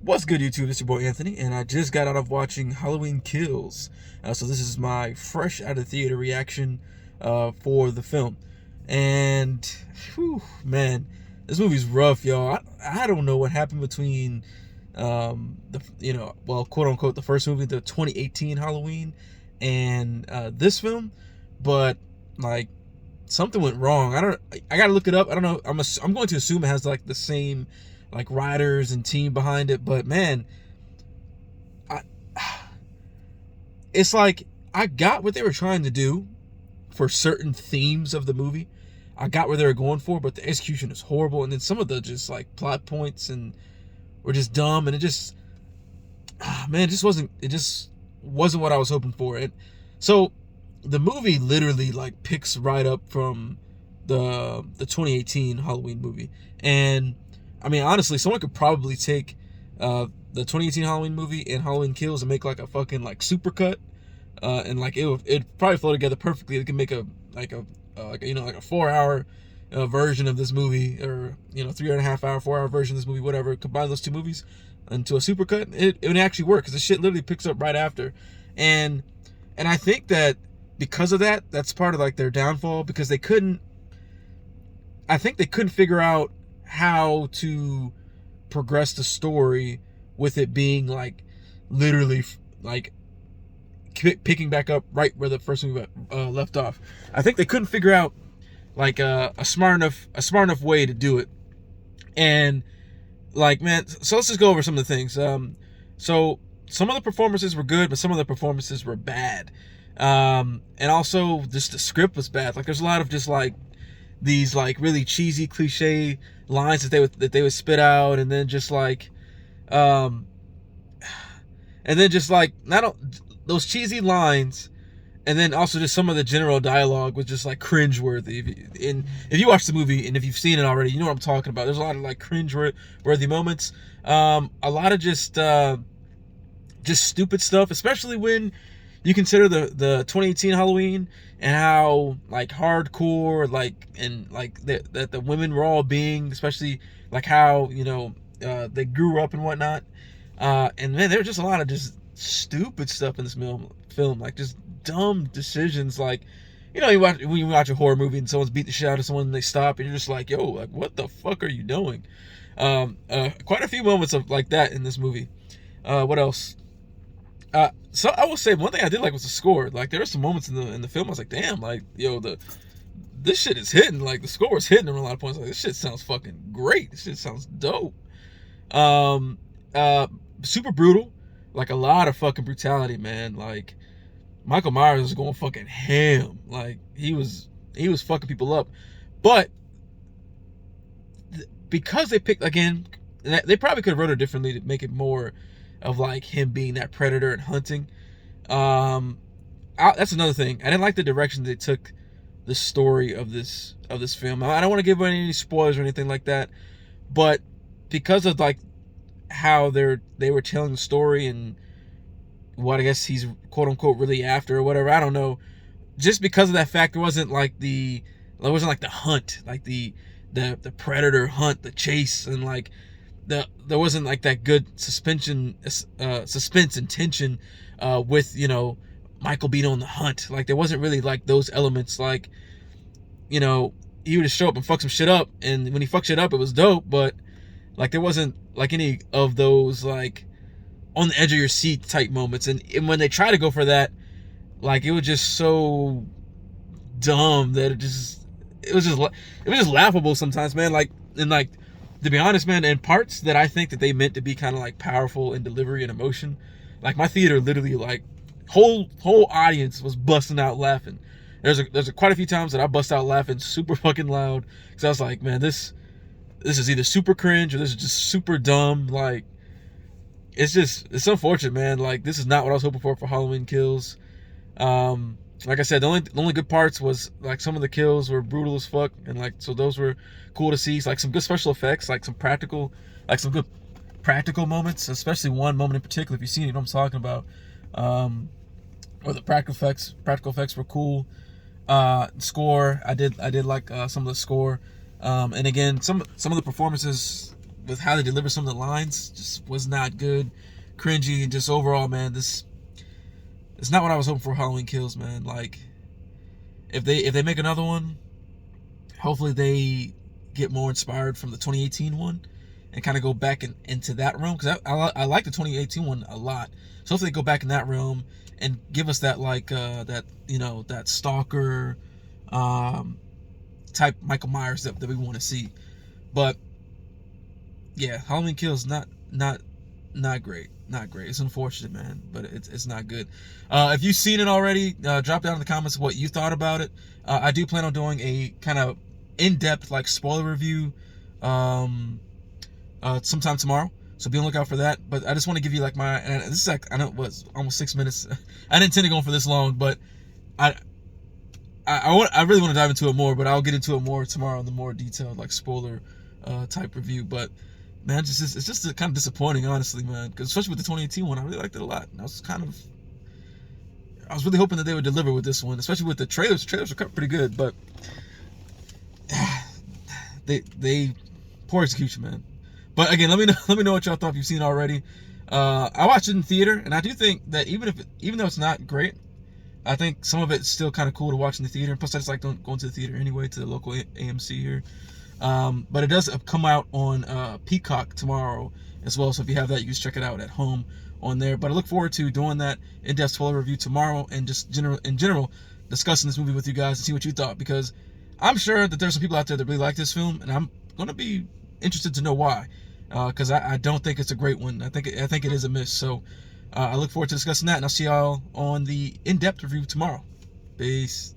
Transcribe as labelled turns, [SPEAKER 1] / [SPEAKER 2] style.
[SPEAKER 1] What's good, YouTube? It's your boy Anthony, and I just got out of watching Halloween Kills. So this is my fresh out of theater reaction for the film. And, whew, man, this movie's rough, y'all. I don't know what happened between, quote unquote, the first movie, the 2018 Halloween, and this film, but like something went wrong. I gotta look it up. I don't know. I'm going to assume it has like the same like writers and team behind it, but man, I it's like I got what they were trying to do for certain themes of the movie. I got where they were going for, but the execution is horrible, and then some of the just like plot points and were just dumb, and it just man, it just wasn't what I was hoping for. And so the movie literally like picks right up from the 2018 Halloween movie. And I mean, honestly, someone could probably take the 2018 Halloween movie and Halloween Kills and make like a fucking like supercut, and like it'd probably flow together perfectly. They could make a like a like a 4 hour version of this movie, or 3.5 hour, 4 hour version of this movie, whatever. Combine those two movies into a supercut. It would actually work because the shit literally picks up right after, and I think that because of that, that's part of like their downfall, because I think they couldn't figure out how to progress the story with it being like literally like picking back up right where the first movie left off. I think they couldn't figure out like a smart enough way to do it. And like, man, so let's just go over some of the things. So some of the performances were good, but some of the performances were bad. And also just the script was bad. Like there's a lot of just like these like really cheesy cliche lines that they would spit out, and then just like um not those cheesy lines, and then also just some of the general dialogue was just like cringeworthy. And if you watch the movie and if you've seen it already, you know what I'm talking about. There's a lot of like cringe-worthy moments. A lot of just stupid stuff, especially when you consider the 2018 Halloween and how like hardcore like and like that the women were all being, especially like how they grew up and whatnot. And man, there was just a lot of just stupid stuff in this film, like just dumb decisions. Like, when you watch a horror movie and someone's beat the shit out of someone and they stop, and you're just like, yo, like what the fuck are you doing? Quite a few moments of like that in this movie. What else? So I will say one thing I did like was the score. Like there were some moments in the film I was like, damn, like this shit is hitting. Like the score was hitting on a lot of points. Like this shit sounds fucking great. This shit sounds dope. Um, uh, Super brutal. Like a lot of fucking brutality, man. Like Michael Myers was going fucking ham. Like he was fucking people up. But because they picked, again, they probably could have wrote it differently to make it more of like him being that predator and hunting. That's another thing. I didn't like the direction they took the story of this film. I don't want to give away any spoilers or anything like that, but because of like how they were telling the story and what I guess he's quote unquote really after or whatever, I don't know. Just because of that fact, it wasn't like the hunt, like the predator hunt, the chase, and like there wasn't like that good suspense and tension with Michael being on the hunt. Like there wasn't really like those elements. Like he would just show up and fuck some shit up, and when he fucked shit up, it was dope. But like there wasn't like any of those like on the edge of your seat type moments. And when they try to go for that, like it was just so dumb that it was just laughable sometimes, man. Like, and like, to be honest, man, in parts that I think that they meant to be kind of like powerful in delivery and emotion, like my theater literally like whole audience was busting out laughing. There's quite a few times that I bust out laughing super fucking loud, because I was like, man, this is either super cringe or this is just super dumb. Like it's unfortunate, man. Like this is not what I was hoping for Halloween Kills. Like I said, the only good parts was like some of the kills were brutal as fuck, and like so those were cool to see. It's like some good special effects, like some good practical moments, especially one moment in particular. If you've seen it, you know what I'm talking about. Where the practical effects were cool. Score, I did like some of the score. And again, some of the performances with how they deliver some of the lines, just was not good, cringy, and just overall, man, this it's not what I was hoping for. Halloween Kills, man. Like, if they make another one, hopefully they get more inspired from the 2018 one and kind of go back into that realm, because I like the 2018 one a lot. So hopefully they go back in that realm and give us that, like, that, you know, that stalker type Michael Myers that we want to see. But yeah, Halloween Kills not great. Not great. It's unfortunate, man, but it's not good. If you've seen it already, drop down in the comments what you thought about it. I do plan on doing a kind of in-depth, like, spoiler review sometime tomorrow, so be on the lookout for that. But I just want to give you, like, my, and this is, like, I know it was almost 6 minutes. I didn't intend to go for this long, but I really want to dive into it more, but I'll get into it more tomorrow in the more detailed, like, spoiler type review. But man, it's just kind of disappointing, honestly, man, because especially with the 2018 one, I really liked it a lot. And I was really hoping that they would deliver with this one, especially with the trailers. The trailers were pretty good, but they poor execution, man. But again, let me know what y'all thought if you've seen it already. I watched it in theater, and I do think that even though it's not great, I think some of it's still kind of cool to watch in the theater. And plus, I just like going to the theater anyway, to the local AMC here. But it does come out on Peacock tomorrow as well. So if you have that, you can just check it out at home on there. But I look forward to doing that in-depth spoiler review tomorrow, and just in general discussing this movie with you guys and see what you thought, because I'm sure that there's some people out there that really like this film, and I'm gonna be interested to know why. Because I don't think it's a great one. I think it is a miss. So I look forward to discussing that, and I'll see y'all on the in-depth review tomorrow. Peace.